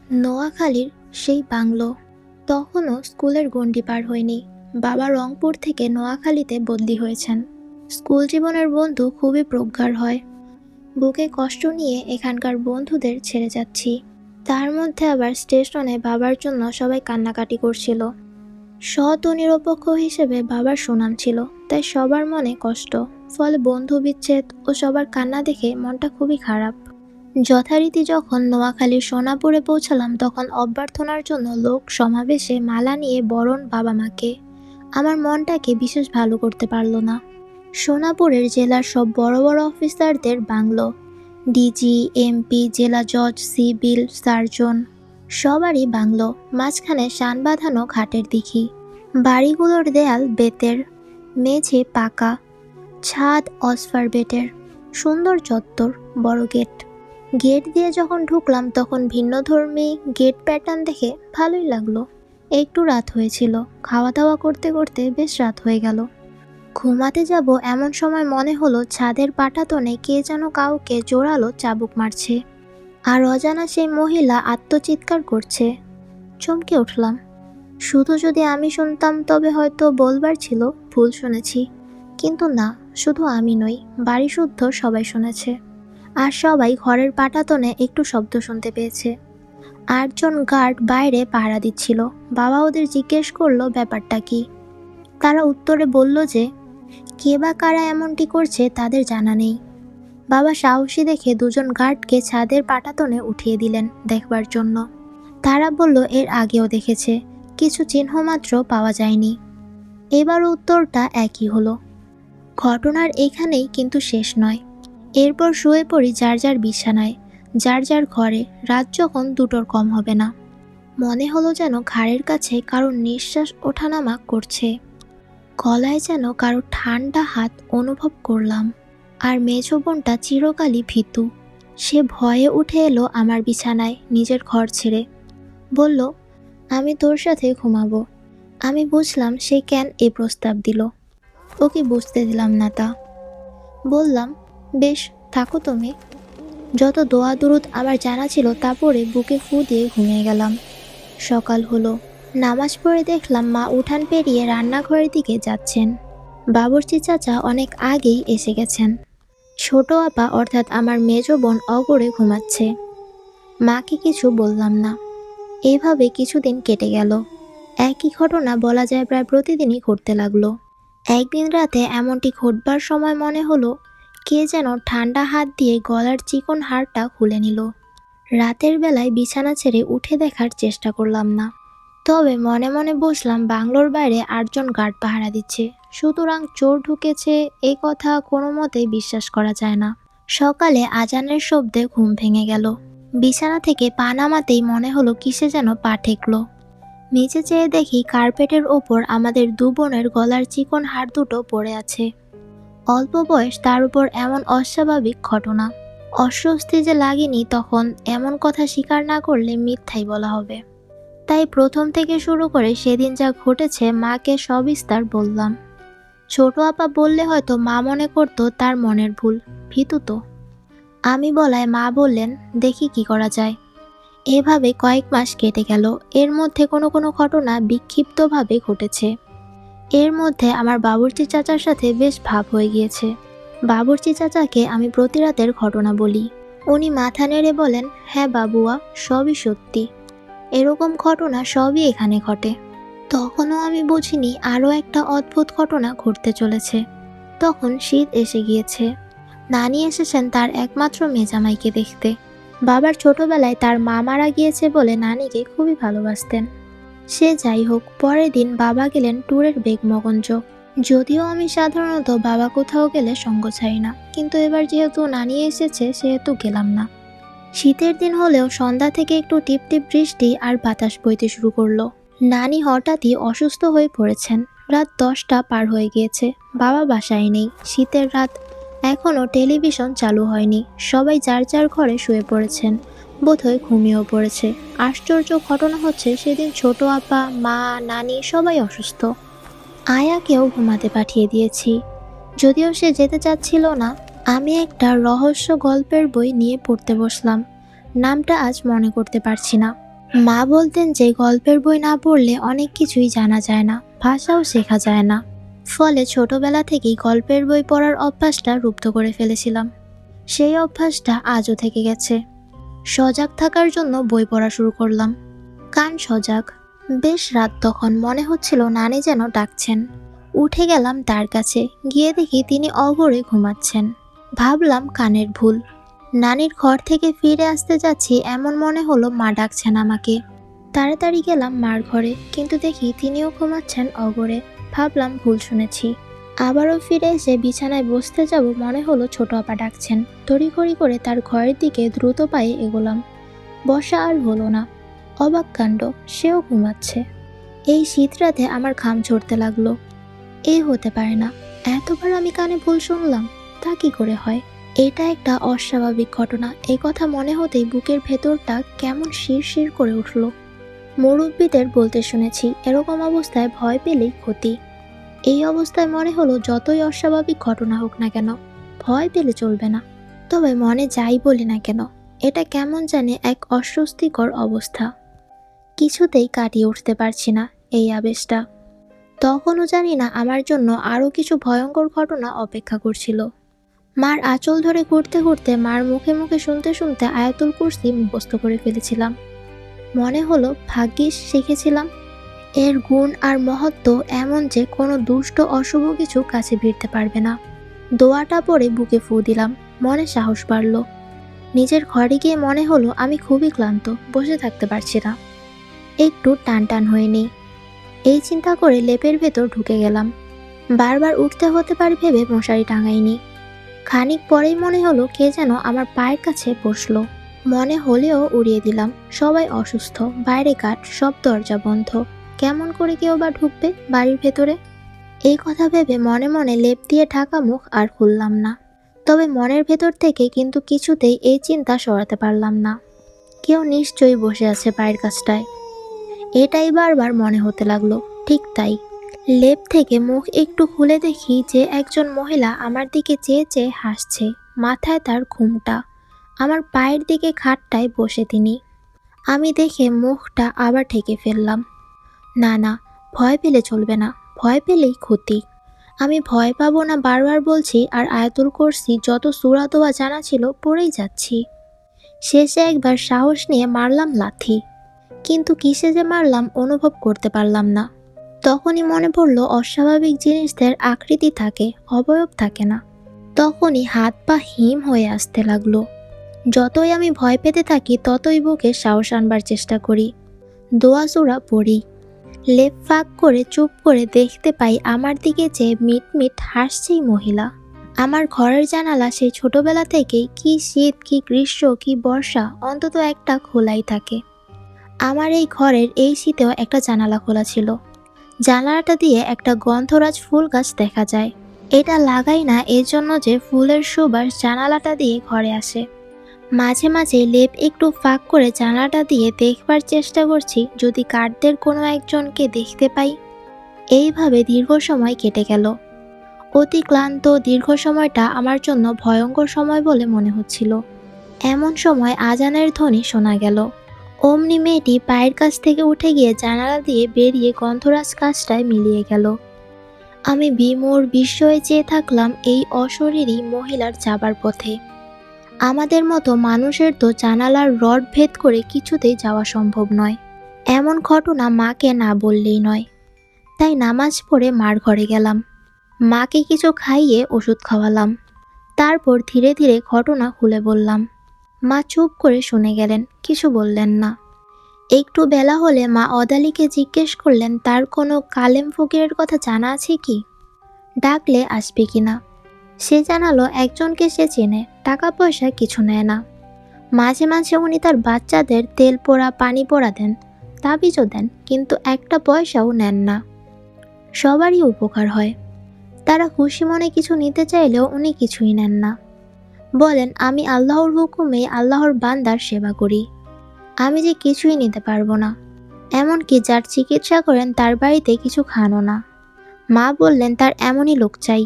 নোয়াখালীর সেই বাংলো। তখনও স্কুলের গণ্ডি পার হয়নি। বাবা রংপুর থেকে নোয়াখালীতে বদলি হয়েছেন। স্কুল জীবনের বন্ধু খুবই প্রজ্ঞার হয়। বুকে কষ্ট নিয়ে এখানকার বন্ধুদের ছেড়ে যাচ্ছি। তার মধ্যে আবার স্টেশনে বাবার জন্য সবাই কান্নাকাটি করছিল। সৎ ও নিরপেক্ষ হিসেবে বাবার সুনাম ছিল, তাই সবার মনে কষ্ট। ফলে বন্ধু বিচ্ছেদ ও সবার কান্না দেখে মনটা খুবই খারাপ। যথারীতি যখন নোয়াখালীর সোনাপুরে পৌঁছালাম, তখন অভ্যর্থনার জন্য লোক সমাবেশে মালা নিয়ে বরণ বাবা মাকে। আমার মনটাকে বিশেষ ভালো করতে পারল না। সোনাপুরের জেলার সব বড় বড় অফিসারদের বাংলো, ডিজি, এমপি, জেলা জজ, সিভিল সার্জন সবারই বাংলো। মাঝখানে শান বাঁধানো খাটের দিঘি। বাড়িগুলোর দেয়াল বেতের, মেঝে পাকা, ছাদ অসফার বেটের। সুন্দর চত্বর, বড় গেট। গেট দিয়ে যখন ঢুকলাম তখন ভিন্নধর্মী গেট প্যাটার্ন দেখে ভালোই লাগলো। একটু রাত হয়েছিল। খাওয়া দাওয়া করতে করতে বেশ রাত হয়ে গেল। ঘুমাতে যাব এমন সময় মনে হলো ছাদের পাটাতনে কে যেন কাউকে জোরালো চাবুক মারছে, আর অজানা সেই মহিলা আত্মচিৎকার করছে। চমকে উঠলাম। শুধু যদি আমি শুনতাম তবে হয়তো বলবার ছিল ভুল শুনেছি, কিন্তু না, শুধু আমি নই, বাড়ি শুদ্ধ সবাই শুনেছে। আর সবাই ঘরের পাটাতনে একটু শব্দ শুনতে পেয়েছে। 8জন গার্ড বাইরে পাহারা দিচ্ছিল। বাবা ওদের জিজ্ঞেস করলো ব্যাপারটা কি। তারা উত্তরে বলল যে কে বা কারা এমনটি করছে তাদের জানা নেই। বাবা সাহসী দেখে 2জন গার্ডকে ছাদের পাটাতনে উঠিয়ে দিলেন দেখবার জন্য। তারা বলল এর আগেও দেখেছে, কিছু চিহ্ন মাত্র পাওয়া যায়নি। এবার উত্তরটা একই হলো। ঘটনার এখানেই কিন্তু শেষ নয়। এরপর শুয়ে পড়ি যার যার বিছানায়, যার যার ঘরে। রাত যখন 2টোর কম হবে না। মনে হলো যেন ঘাড়ের কাছে কারোর নিঃশ্বাস ওঠানামা করছে। গলায় যেন কারো ঠান্ডা হাত অনুভব করলাম। আর মেজো বোনটা চিরকালই ভীতু। সে ভয়ে উঠে এলো আমার বিছানায় নিজের ঘর ছেড়ে। বলল, আমি তোর সাথে ঘুমাবো। আমি বুঝলাম সে কেন এ প্রস্তাব দিল। ওকে বুঝতে দিলাম না তা। বললাম, বেশ, থাকো তুমি। যত দোয়া দুরুদ আমার জানা ছিল তা পড়ে বুকে ফু দিয়ে ঘুমিয়ে গেলাম। সকাল হলো। নামাজ পড়ে দেখলাম মা উঠান পেরিয়ে রান্নাঘরের দিকে যাচ্ছেন। বাবুর্চি চাচা অনেক আগেই এসে গেছেন। ছোট আপা অর্থাৎ আমার মেজো বোন অগরে ঘুমাচ্ছে। মাকে কিছু বললাম না। এইভাবে কিছুদিন কেটে গেল। একই ঘটনা বলা যায় প্রায় প্রতিদিনই ঘটতে লাগলো। একদিন রাতে এমনটি ঘটবার সময় মনে হলো কে যেন ঠান্ডা হাত দিয়ে গলার চিকন হাড়টা খুলে নিল। রাতের বেলায় বিছানা ছেড়ে উঠে দেখার চেষ্টা করলাম না। তবে মনে মনে বুঝলাম বাংলোর বাইরে 8জন গার্ড পাহারা দিচ্ছে, সুতরাং চোর ঢুকেছে এ কথা কোনো মতেই বিশ্বাস করা যায় না। সকালে আজানের শব্দে ঘুম ভেঙে গেল। বিছানা থেকে পা নামাতেই মনে হলো কিসে যেন পা ঠেকলো। নিচে চেয়ে দেখি কার্পেটের ওপর আমাদের 2 বোনের গলার চিকন হাড় দুটো পড়ে আছে। অল্প বয়স, তার উপর এমন অস্বাভাবিক ঘটনা। অস্বস্তি যে লাগেনি তখন এমন কথা স্বীকার না করলে মিথ্যাই বলা হবে। তাই প্রথম থেকে শুরু করে সেদিন যা ঘটেছে মাকে সবিস্তার বললাম। ছোট আপা বললে হয়তো মা মনে করতো তার মনের ভুল, ভীতু তো। আমি বলায় মা বললেন, দেখি কি করা যায়। এভাবে কয়েক মাস কেটে গেল। এর মধ্যে কোনো কোনো ঘটনা বিক্ষিপ্তভাবে ঘটেছে। এর মধ্যে আমার বাবুর্চি চাচার সাথে বেশ ভাব হয়ে গিয়েছে। বাবুর্চি চাচাকে আমি প্রতি রাতের ঘটনা বলি। উনি মাথা নেড়ে বলেন, হ্যাঁ বাবুয়া, সবই সত্যি। এরকম ঘটনা সবই এখানে ঘটে। তখনও আমি বুঝিনি আরও একটা অদ্ভুত ঘটনা ঘটতে চলেছে। তখন শীত এসে গিয়েছে। নানি এসেছেন তার একমাত্র মেজামাইকে দেখতে। বাবার ছোটবেলায় তার মা মারা গিয়েছে বলে নানিকে খুবই ভালোবাসতেন। সে যাই হোক, পরের দিন বাবা গেলেন ট্যুরের বেগমগঞ্জ। যদিও আমি সাধারণত বাবা কোথাও গেলে সঙ্গ ছাড়ি না, কিন্তু এবার যেহেতু নানি এসেছে সেহেতু গেলাম না। শীতের দিন হলেও সন্ধ্যা থেকে একটু টিপটিপ বৃষ্টি আর বাতাস বইতে শুরু করলো। নানি হঠাৎই অসুস্থ হয়ে পড়েছেন। রাত 10টা পার হয়ে গিয়েছে। বাবা বাসায় নেই। শীতের রাত, এখনও টেলিভিশন চালু হয়নি। সবাই যার যার ঘরে শুয়ে পড়েছেন, বোধহয় ঘুমিয়েও পড়েছে। আশ্চর্য ঘটনা হচ্ছে সেদিন ছোট আপা, মা, নানি সবাই অসুস্থ। আয়াকেও ঘুমাতে পাঠিয়ে দিয়েছি, যদিও সে যেতে চাচ্ছিল না। আমি একটা রহস্য গল্পের বই নিয়ে পড়তে বসলাম। নামটা আজ মনে করতে পারছি না। মা বলতেন যে গল্পের বই না পড়লে অনেক কিছুই জানা যায় না, ভাষাও শেখা যায় না। ফলে ছোটবেলা থেকেই গল্পের বই পড়ার অভ্যাসটা রুদ্ধ করে ফেলেছিলাম। সেই অভ্যাসটা আজও থেকে গেছে। সজাগ থাকার জন্য বই পড়া শুরু করলাম। কান সজাগ। বেশ রাত তখন, মনে হচ্ছিল নানি যেন ডাকছেন। উঠে গেলাম তার কাছে, গিয়ে দেখি তিনি অগরে ঘুমাচ্ছেন। ভাবলাম কানের ভুল। নানির ঘর থেকে ফিরে আসতে যাচ্ছি, এমন মনে হলো মা ডাকছেন আমাকে। তাড়াতাড়ি গেলাম মার ঘরে, কিন্তু দেখি তিনিও ঘুমাচ্ছেন অগরে। ভাবলাম ভুল শুনেছি। আবারও ফিরে এসে বিছানায় বসতে যাব, মনে হলো ছোট আপা ডাকছেন। তড়িঘড়ি করে তার ঘরের দিকে দ্রুত পায়ে এগোলাম। বসা আর হলো না। অবাক কাণ্ড, সেও ঘুমাচ্ছে। এই শীত রাতে আমার ঘাম ঝরতে লাগলো। এই হতে পারে না, এতবার আমি কানে ভুল শুনলাম, তা কি করে হয়? এটা একটা অস্বাভাবিক ঘটনা। এই কথা মনে হতেই বুকের ভেতরটা কেমন শিরশির করে উঠল। মুরব্বীদের বলতে শুনেছি, এরকম অবস্থায় ভয় পেলেই ক্ষতি। এই অবস্থায় মনে হলো যতই অস্বাভাবিক ঘটনা হোক না কেন, ভয় পেলে চলবে না। তবে মনে যাই বলি না কেন, এটা কেমন জানি এক অস্বস্তিকর অবস্থা। কিছুতেই কাটিয়ে উঠতে পারছি না এই আবেশটা। তখনও জানি না আমার জন্য আরও কিছু ভয়ঙ্কর ঘটনা অপেক্ষা করছিল। মার আঁচল ধরে ঘুরতে ঘুরতে, মার মুখে মুখে শুনতে শুনতে আয়াতুল কুরসি মুখস্থ করে ফেলেছিলাম। মনে হলো ভাগ্যিস শিখেছিলাম। এর গুণ আর মহত্ব এমন যে কোনো দুষ্ট অশুভ কিছু কাছে ভিড়তে পারবে না। দোয়াটা পড়ে বুকে ফু দিলাম, মনে সাহস বাড়ল। নিজের ঘরে গিয়ে মনে হলো আমি খুবই ক্লান্ত, বসে থাকতে পারছি না। একটু টান টান হয়ে নেই, এই চিন্তা করে লেপের ভেতর ঢুকে গেলাম। বারবার উঠতে হতে পারে ভেবে মশারি টাঙাইনি। খানিক পরেই মনে হলো কে যেন আমার পায়ের কাছে বসলো। মনে হলেও উড়িয়ে দিলাম। সবাই অসুস্থ, বাইরে কাঠ, সব দরজা বন্ধ। কেমন করে কেউ বা ঢুকবে বাড়ির ভেতরে? এই কথা ভেবে মনে মনে লেপ দিয়ে ঢাকা মুখ আর খুললাম না। তবে মনের ভেতর থেকে কিন্তু কিছুতেই এই চিন্তা সরাতে পারলাম না। কেউ নিশ্চয়ই বসে আছে পায়ের কাছটায়। এটাই বারবার মনে হতে লাগলো। ঠিক তাই। লেপ থেকে মুখ একটু খুলে দেখি যে একজন মহিলা আমার দিকে চেয়ে চেয়ে হাসছে। মাথায় তার ঘুমটা। আমার পায়ের দিকে খাটটায় বসে তিনি। আমি দেখে মুখটা আবার ঢেকে ফেললাম। না না, ভয় পেলে চলবে না, ভয় পেলেই ক্ষতি। আমি ভয় পাবো না বারবার বলছি, আর আয়াতুল কুরসি যত সূরা দোয়া জানা ছিল পড়েই যাচ্ছি। শেষে একবার সাহস নিয়ে মারলাম লাথি, কিন্তু কিসে যে মারলাম অনুভব করতে পারলাম না। তখনই মনে পড়লো অস্বাভাবিক জিনিসদের আকৃতি থাকে, অবয়ব থাকে না। তখনই হাত পা হিম হয়ে আসতে লাগলো। যতই আমি ভয় পেতে থাকি ততই বুকে সাহস আনবার চেষ্টা করি। দোয়া সূরা পড়ি। লেপ ফাঁক করে চুপ করে দেখতে পাই আমার দিকে চেয়ে মিটমিট হাসছেই মহিলা। আমার ঘরের জানালা সেই ছোটবেলা থেকেই, কি শীত কি গ্রীষ্ম কি বর্ষা, অন্তত একটা খোলাই থাকে। আমার এই ঘরের এই শীতেও একটা জানালা খোলা ছিল। জানালাটা দিয়ে একটা গন্ধরাজ ফুল গাছ দেখা যায়। এটা লাগাই না এর জন্য যে ফুলের সুবাস জানালাটা দিয়ে ঘরে আসে। মাঝে মাঝে লেপ একটু ফাঁক করে জানালাটা দিয়ে দেখবার চেষ্টা করছি যদি গার্ডদের কোনো একজনকে দেখতে পাই। এইভাবে দীর্ঘ সময় কেটে গেল। অতি ক্লান্ত দীর্ঘ সময়টা আমার জন্য ভয়ঙ্কর সময় বলে মনে হচ্ছিল। এমন সময় আজানের ধ্বনি শোনা গেল। অমনি মেয়েটি পায়ের কাছ থেকে উঠে গিয়ে জানালা দিয়ে বেরিয়ে গন্ধরাজ কাজটায় মিলিয়ে গেল। আমি বিমূঢ় বিস্ময়ে চেয়ে থাকলাম এই অশরীরী মহিলার যাবার পথে। আমাদের মতো মানুষের তো জানালার রড ভেদ করে কিছুতেই যাওয়া সম্ভব নয়। এমন ঘটনা মাকে না বললেই নয়। তাই নামাজ পড়ে মার ঘরে গেলাম। মাকে কিছু খাইয়ে ওষুধ খাওয়ালাম। তারপর ধীরে ধীরে ঘটনা খুলে বললাম। মা চুপ করে শুনে গেলেন, কিছু বললেন না। একটু বেলা হলে মা অদালিকে জিজ্ঞেস করলেন তার কোনো কালেম ফকিরের কথা জানা আছে কি, ডাকলে আসবে কিনা। সে জানালো একজনকে সে চেনে, টাকা পয়সা কিছু নেয় না। মাঝে মাঝে উনি তার বাচ্চাদের তেল পোড়া পানি পোড়া দেন, তাবিজও দেন, কিন্তু একটা পয়সাও নেন না। সবারই উপকার হয়। তারা খুশি মনে কিছু নিতে চাইলেও উনি কিছুই নেন না। বলেন আমি আল্লাহর হুকুমে আল্লাহর বান্দার সেবা করি, আমি যে কিছুই নিতে পারবো না। এমনকি যার চিকিৎসা করেন তার বাড়িতে কিছু খানও না। মা বললেন তার এমনই লোক চাই।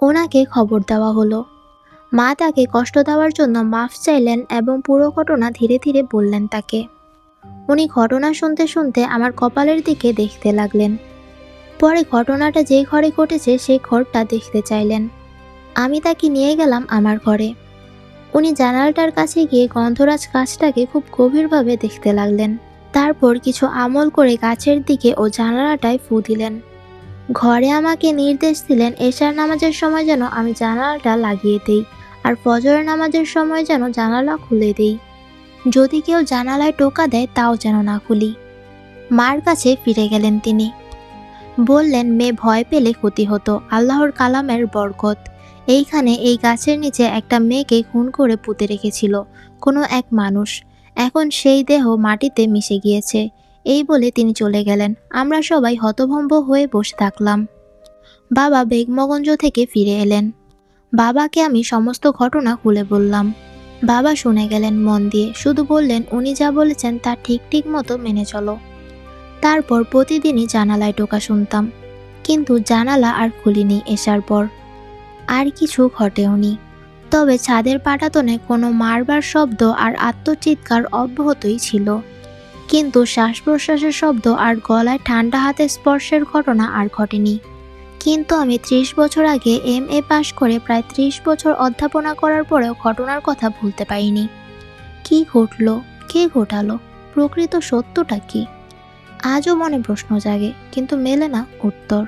ওনাকে খবর দেওয়া হলো। মা তাকে কষ্ট দেওয়ার জন্য মাফ চাইলেন এবং পুরো ঘটনা ধীরে ধীরে বললেন তাকে। উনি ঘটনা শুনতে শুনতে আমার কপালের দিকে দেখতে লাগলেন। পরে ঘটনাটা যে ঘরে ঘটেছে সেই ঘরটা দেখতে চাইলেন। আমি তাকে নিয়ে গেলাম আমার ঘরে। উনি জানালাটার কাছে গিয়ে গন্ধরাজ গাছটাকে খুব গভীরভাবে দেখতে লাগলেন। তারপর কিছু আমল করে গাছের দিকে ও জানালাটায় ফু দিলেন। ঘরে আমাকে নির্দেশ দিলেন এশার নামাজের সময় যেন আমি জানালাটা লাগিয়ে দেই, আর ফজরের নামাজের সময় যেন জানালা খুলে দেই। যদি কেউ জানালায় টোকা দেয় তাও যেন না খুলি। মার কাছে ফিরে গেলেন তিনি। বললেন মেয়ে ভয় পেলে ক্ষতি হতো, আল্লাহর কালামের বরকত। এইখানে এই গাছের নিচে একটা মেয়েকে খুন করে পুঁতে রেখেছিল কোনো এক মানুষ, এখন সেই দেহ মাটিতে মিশে গিয়েছে। এই বলে তিনি চলে গেলেন। আমরা সবাই হতভম্ব হয়ে বসে থাকলাম। বাবা বেগমগঞ্জ থেকে ফিরে এলেন। বাবাকে আমি সমস্ত ঘটনা খুলে বললাম। বাবা শুনে গেলেন মন দিয়ে, শুধু বললেন উনি যা বলেছেন তা ঠিক ঠিক মতো মেনে চলো। তারপর প্রতিদিনই জানালায় টোকা শুনতাম, কিন্তু জানালা আর খুলিনি এশার পর। আর কিছু ঘটেওনি। তবে ছাদের পাটাতনে কোনো মারবার শব্দ আর আত্মচিৎকার অব্যাহতই ছিল, কিন্তু শ্বাস প্রশ্বাসের শব্দ আর গলায় ঠান্ডা হাতের স্পর্শের ঘটনা আর ঘটেনি। কিন্তু আমি 30 বছর আগে MA পাশ করে প্রায় 30 বছর অধ্যাপনা করার পরেও ঘটনার কথা ভুলতে পারিনি। কি ঘটলো, কে ঘটালো, প্রকৃত সত্যটা কি? আজও মনে প্রশ্ন জাগে, কিন্তু মেলে না উত্তর।